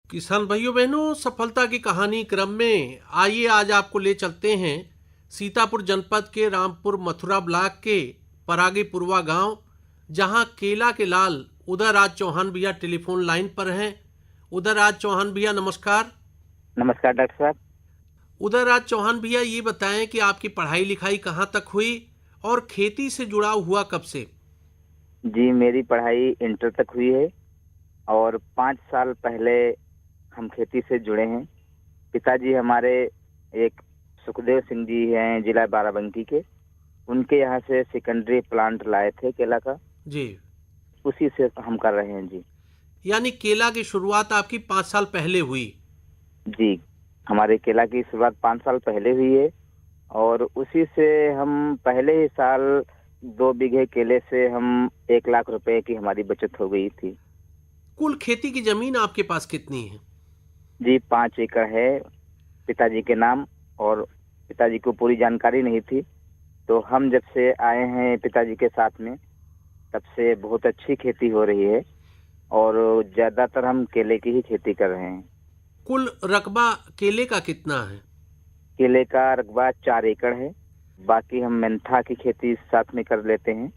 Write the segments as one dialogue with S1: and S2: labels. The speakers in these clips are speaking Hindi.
S1: किसान भाइयों बहनों, सफलता की कहानी क्रम में आइए आज आपको ले चलते हैं सीतापुर जनपद के रामपुर मथुरा ब्लॉक के परागी पुरवा गांव, जहां केला के लाल उदयराज चौहान भैया टेलीफोन लाइन पर हैं। उदयराज चौहान भैया नमस्कार।
S2: नमस्कार डॉक्टर साहब।
S1: उदयराज चौहान भैया, ये बताएं कि आपकी पढ़ाई लिखाई कहाँ तक हुई और खेती से जुड़ाव हुआ कब से?
S2: जी, मेरी पढ़ाई इंटर तक हुई है और 5 साल पहले हम खेती से जुड़े हैं। पिताजी हमारे एक सुखदेव सिंह जी हैं, जिला बाराबंकी के। उनके यहाँ से सेकेंडरी प्लांट लाए थे केला का,
S1: जी,
S2: उसी से हम कर रहे हैं जी।
S1: यानी केला की शुरुआत आपकी 5 साल पहले हुई।
S2: जी, हमारे केला की शुरुआत 5 साल पहले हुई है और उसी से हम पहले ही साल 2 बीघे केले से हम 1 लाख रुपए की हमारी बचत हो गई थी।
S1: कुल खेती की जमीन आपके पास कितनी है?
S2: जी, 5 एकड़ है पिताजी के नाम। और पिताजी को पूरी जानकारी नहीं थी, तो हम जब से आए हैं पिताजी के साथ में, तब से बहुत अच्छी खेती हो रही है और ज्यादातर हम केले की ही खेती कर रहे हैं।
S1: कुल रकबा केले का कितना है?
S2: केले का रकबा 4 एकड़ है। बाकी हम मेंथा की खेती साथ में कर लेते हैं।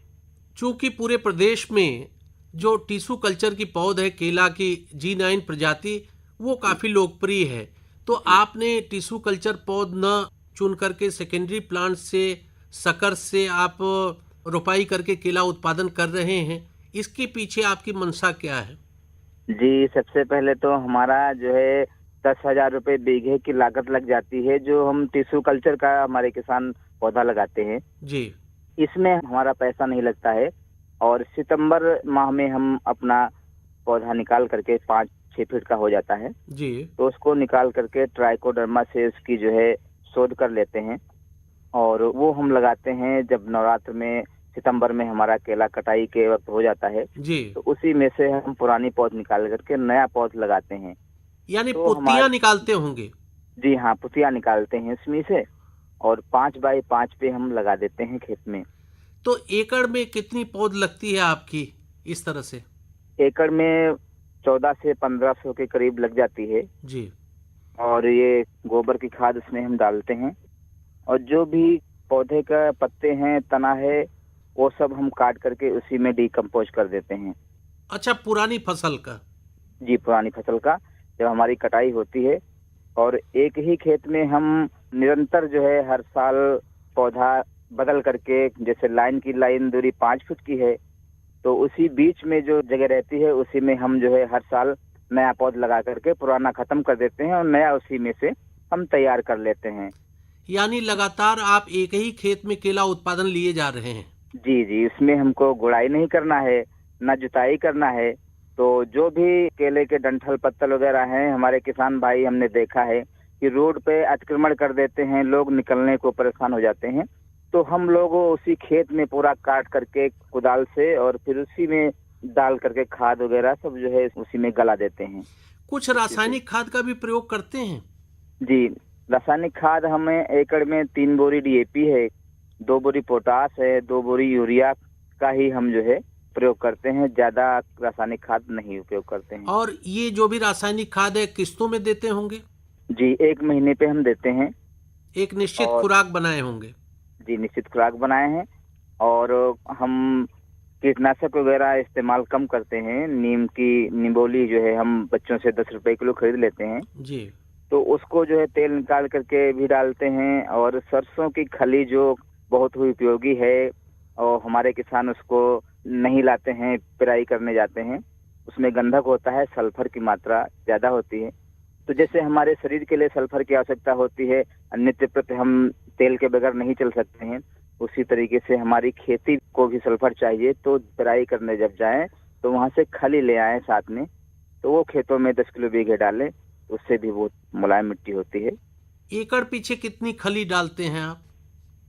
S1: चूंकि पूरे प्रदेश में जो टिश्यू कल्चर की पौध है केला की G9 प्रजाति, वो
S2: जी
S1: काफ़ी लोकप्रिय है, तो
S2: जी
S1: आपने टिश्यू कल्चर पौध न चुन करके सेकेंडरी प्लांट से, सकर से आप रोपाई करके केला उत्पादन कर रहे हैं। इसके पीछे आपकी मंशा क्या है?
S2: जी, सबसे पहले तो हमारा जो है 10,000 रुपये बीघे की लागत लग जाती है, जो हम टिश्यू कल्चर का हमारे किसान पौधा लगाते हैं।
S1: जी,
S2: इसमें हमारा पैसा नहीं लगता है और सितंबर माह में हम अपना पौधा निकाल करके 5-6 फीट का हो जाता है,
S1: जी,
S2: तो उसको निकाल करके ट्राइकोडर्मा से उसकी जो है शोध कर लेते हैं और वो हम लगाते हैं। जब नवरात्र में सितंबर में हमारा केला कटाई के वक्त हो जाता है,
S1: जी,
S2: तो उसी में से हम पुरानी पौध निकाल करके नया पौध लगाते हैं।
S1: यानी
S2: तो
S1: पुत्तियां
S2: हमारे
S1: निकालते होंगे।
S2: जी हाँ, पुतिया निकालते हैं इसमें से और 5 बाई 5 पे हम लगा देते हैं खेत में।
S1: तो एकड़ में कितनी पौध लगती है आपकी इस तरह से?
S2: एकड़ में 1400 से 1500 के करीब लग जाती है
S1: जी,
S2: और ये गोबर की खाद उसमें हम डालते हैं और जो भी पौधे का पत्ते हैं, तना है, वो सब हम काट करके उसी में डिकम्पोज कर देते हैं।
S1: अच्छा, पुरानी फसल का।
S2: जी, पुरानी फसल का जब हमारी कटाई होती है और एक ही खेत में हम निरंतर जो है हर साल पौधा बदल करके, जैसे लाइन की लाइन दूरी 5 फीट की है, तो उसी बीच में जो जगह रहती है उसी में हम जो है हर साल नया पौध लगा करके पुराना खत्म कर देते हैं और नया उसी में से हम तैयार कर लेते हैं।
S1: यानी लगातार आप एक ही खेत में केला उत्पादन लिए जा रहे हैं।
S2: जी जी, इसमें हमको गुड़ाई नहीं करना है, ना जुताई करना है। तो जो भी केले के डंठल पत्तल वगैरह हैं, हमारे किसान भाई हमने देखा है कि रोड पे अतिक्रमण कर देते हैं, लोग निकलने को परेशान हो जाते हैं। तो हम लोग उसी खेत में पूरा काट करके कुदाल से और फिर उसी में डाल करके खाद वगैरह सब जो है उसी में गला देते हैं।
S1: कुछ
S2: उसी से
S1: रासायनिक खाद का भी प्रयोग करते हैं?
S2: जी, रासायनिक खाद हमें एकड़ में 3 बोरी डीएपी है, 2 बोरी पोटास है, 2 बोरी यूरिया का ही हम जो है प्रयोग करते हैं। ज्यादा रासायनिक खाद नहीं उपयोग करते हैं।
S1: और ये जो भी रासायनिक खाद है किस्तों में देते होंगे?
S2: जी, 1 महीने पे हम देते हैं
S1: एक निश्चित
S2: और
S1: खुराक बनाए होंगे?
S2: जी निश्चित खुराक बनाए हैं और हम कीटनाशक वगैरह इस्तेमाल कम करते हैं। नीम की निबोली जो है हम बच्चों से 10 रुपए किलो खरीद लेते हैं,
S1: जी,
S2: तो उसको जो है तेल निकाल करके भी डालते हैं। और सरसों की खली जो बहुत ही उपयोगी है और हमारे किसान उसको नहीं लाते हैं, पेराई करने जाते हैं। उसमें गंधक होता है, सल्फर की मात्रा ज्यादा होती है। तो जैसे हमारे शरीर के लिए सल्फर की आवश्यकता होती है, नित्य प्रति हम तेल के बगैर नहीं चल सकते हैं, उसी तरीके से हमारी खेती को भी सल्फर चाहिए। तो पेराई करने जब जाएं तो वहां से खली ले आएं साथ में, तो वो खेतों में 10 किलो बीघे डालें, उससे भी बहुत मुलायम मिट्टी होती है।
S1: एकड़ पीछे कितनी खली डालते हैं आप?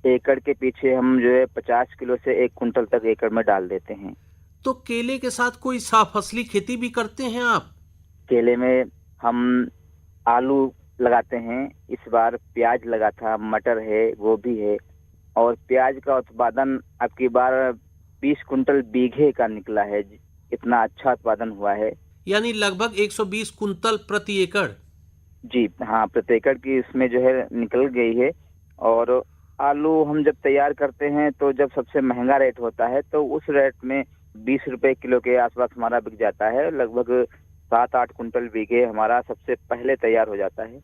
S2: एकड़ के पीछे हम जो है 50 किलो से 1 कुंटल तक एकड़ में डाल देते हैं।
S1: तो केले के साथ कोई साफसली खेती भी करते हैं आप?
S2: केले में हम आलू लगाते हैं, इस बार प्याज लगा था, मटर है, गोभी है। और प्याज का उत्पादन अब की बार 20 कुंटल बीघे का निकला है। इतना अच्छा उत्पादन हुआ है।
S1: यानी लगभग 120 कुंतल प्रति एकड़।
S2: जी हाँ, प्रति एकड़ की इसमें जो है निकल गई है। और आलू हम जब तैयार करते हैं तो जब सबसे महंगा रेट होता है तो उस रेट में 20 रुपए किलो के आसपास हमारा बिक जाता है। लगभग 7-8 कुंटल बीघे हमारा सबसे पहले तैयार हो जाता है,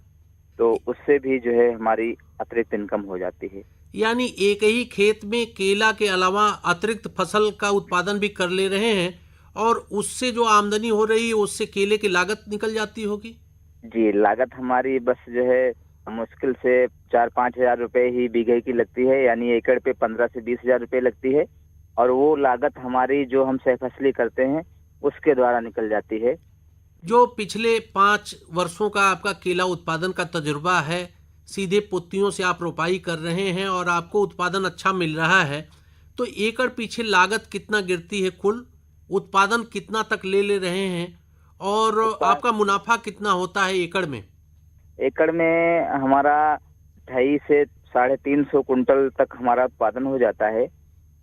S2: तो उससे भी जो है हमारी अतिरिक्त इनकम हो जाती है।
S1: यानी एक ही खेत में केला के अलावा अतिरिक्त फसल का उत्पादन भी कर ले रहे हैं और उससे जो आमदनी हो रही है उससे केले की लागत निकल जाती होगी।
S2: जी, लागत हमारी बस जो है मुश्किल से 4-5 हजार रुपए ही बीघे की लगती है, यानी एकड़ पे 15 से 20 हजार रुपए लगती है। और वो लागत हमारी जो हम सहफसली करते हैं उसके द्वारा निकल जाती है।
S1: जो पिछले 5 वर्षों का आपका केला उत्पादन का तजुर्बा है, सीधे पुत्तियों से आप रोपाई कर रहे हैं और आपको उत्पादन अच्छा मिल रहा है, तो एकड़ पीछे लागत कितना गिरती है, कुल उत्पादन कितना तक ले रहे हैं और आपका मुनाफा कितना होता है एकड़ में?
S2: एकड़ में हमारा 250 से 350 कुंटल तक हमारा उत्पादन हो जाता है।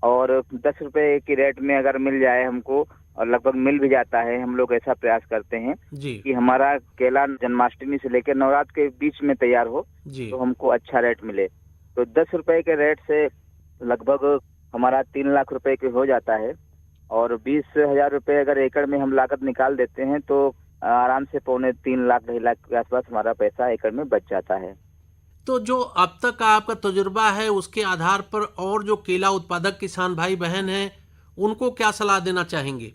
S2: और 10 रुपए की रेट में अगर मिल जाए हमको, और लगभग मिल भी जाता है, हम लोग ऐसा प्रयास करते हैं
S1: जी
S2: कि हमारा केला जन्माष्टमी से लेकर नवरात्र के बीच में तैयार हो
S1: जी।
S2: तो हमको अच्छा रेट मिले। तो 10 रुपए के रेट से लगभग हमारा 3 लाख रुपए के हो जाता है। और 20 हजार रुपए अगर एकड़ में हम लागत निकाल देते हैं तो आराम से 3.25 लाख 2.5 लाख के आसपास हमारा पैसा एकड़ में बच जाता है।
S1: तो जो अब तक का आपका तजुर्बा है उसके आधार पर और जो केला उत्पादक किसान भाई बहन हैं उनको क्या सलाह देना चाहेंगे?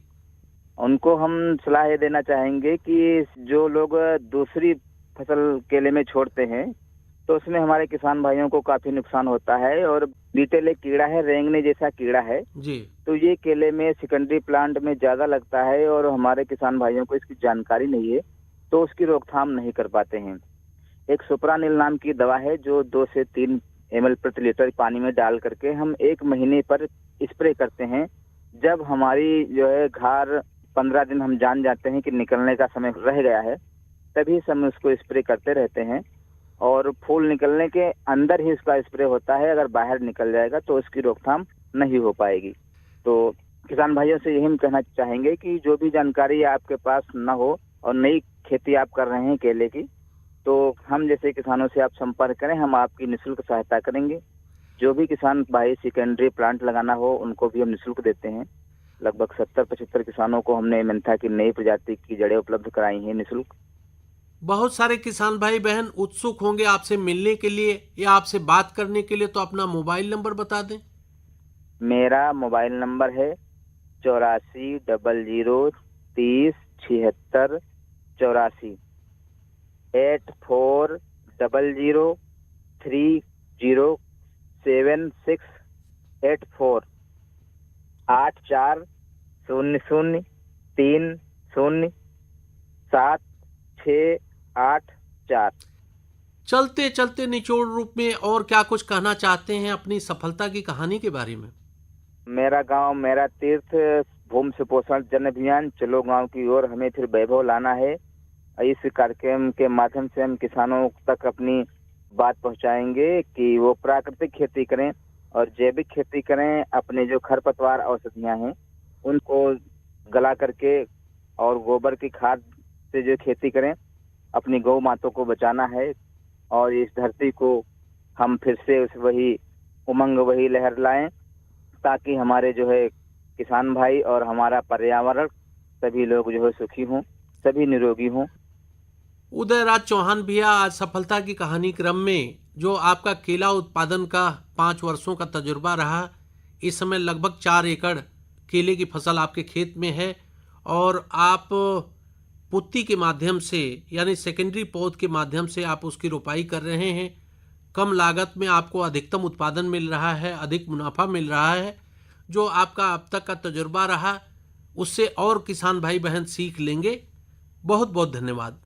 S2: उनको हम सलाह ये देना चाहेंगे कि जो लोग दूसरी फसल केले में छोड़ते हैं तो उसमें हमारे किसान भाइयों को काफी नुकसान होता है। और बीटेल एक कीड़ा है, रेंगने जैसा कीड़ा है,
S1: जी
S2: तो ये केले में सेकेंडरी प्लांट में ज्यादा लगता है और हमारे किसान भाइयों को इसकी जानकारी नहीं है, तो उसकी रोकथाम नहीं कर पाते हैं। एक सुप्रानिल नाम की दवा है जो 2 से 3 ml प्रति लीटर पानी में डाल करके हम 1 महीने पर स्प्रे करते हैं। जब हमारी जो है घार 15 दिन हम जान जाते हैं कि निकलने का समय रह गया है, तभी हम उसको स्प्रे करते रहते हैं। और फूल निकलने के अंदर ही इसका स्प्रे होता है, अगर बाहर निकल जाएगा तो उसकी रोकथाम नहीं हो पाएगी। तो किसान भाइयों से यही हम कहना चाहेंगे कि जो भी जानकारी आपके पास न हो और नई खेती आप कर रहे हैं केले की, तो हम जैसे किसानों से आप संपर्क करें, हम आपकी निःशुल्क सहायता करेंगे। जो भी किसान भाई सेकेंडरी प्लांट लगाना हो उनको भी हम निःशुल्क देते हैं। लगभग 70-75 किसानों को हमने मेंथा की नई प्रजाति की जड़ें उपलब्ध कराई हैं निःशुल्क।
S1: बहुत सारे किसान भाई बहन उत्सुक होंगे आपसे मिलने के लिए या आपसे बात करने के लिए, तो अपना मोबाइल नंबर बता दें।
S2: मेरा मोबाइल नंबर है 8400307684 8400307684 8400307684।
S1: चलते चलते निचोड़ रूप में और क्या कुछ कहना चाहते हैं अपनी सफलता की कहानी के बारे में?
S2: मेरा गांव मेरा तीर्थ, भूमि सुपोषण जन अभियान, चलो गांव की ओर, हमें फिर वैभव लाना है। इस कार्यक्रम के माध्यम से हम किसानों तक अपनी बात पहुंचाएंगे कि वो प्राकृतिक खेती करें और जैविक खेती करें। अपने जो खरपतवार औषधियां हैं उनको गला करके और गोबर की खाद से जो खेती करें। अपनी गौ मातों को बचाना है और इस धरती को हम फिर से उस वही उमंग, वही लहर लाएं, ताकि हमारे जो है किसान भाई और हमारा पर्यावरण सभी लोग जो है सुखी हों, सभी निरोगी हों।
S1: उदयराज चौहान भैया, आज सफलता की कहानी क्रम में जो आपका केला उत्पादन का 5 वर्षों का तजुर्बा रहा, इस समय लगभग 4 एकड़ केले की फसल आपके खेत में है और आप पुत्ती के माध्यम से यानी सेकेंडरी पौध के माध्यम से आप उसकी रोपाई कर रहे हैं। कम लागत में आपको अधिकतम उत्पादन मिल रहा है, अधिक मुनाफा मिल रहा है। जो आपका अब तक का तजुर्बा रहा उससे और किसान भाई बहन सीख लेंगे। बहुत बहुत धन्यवाद।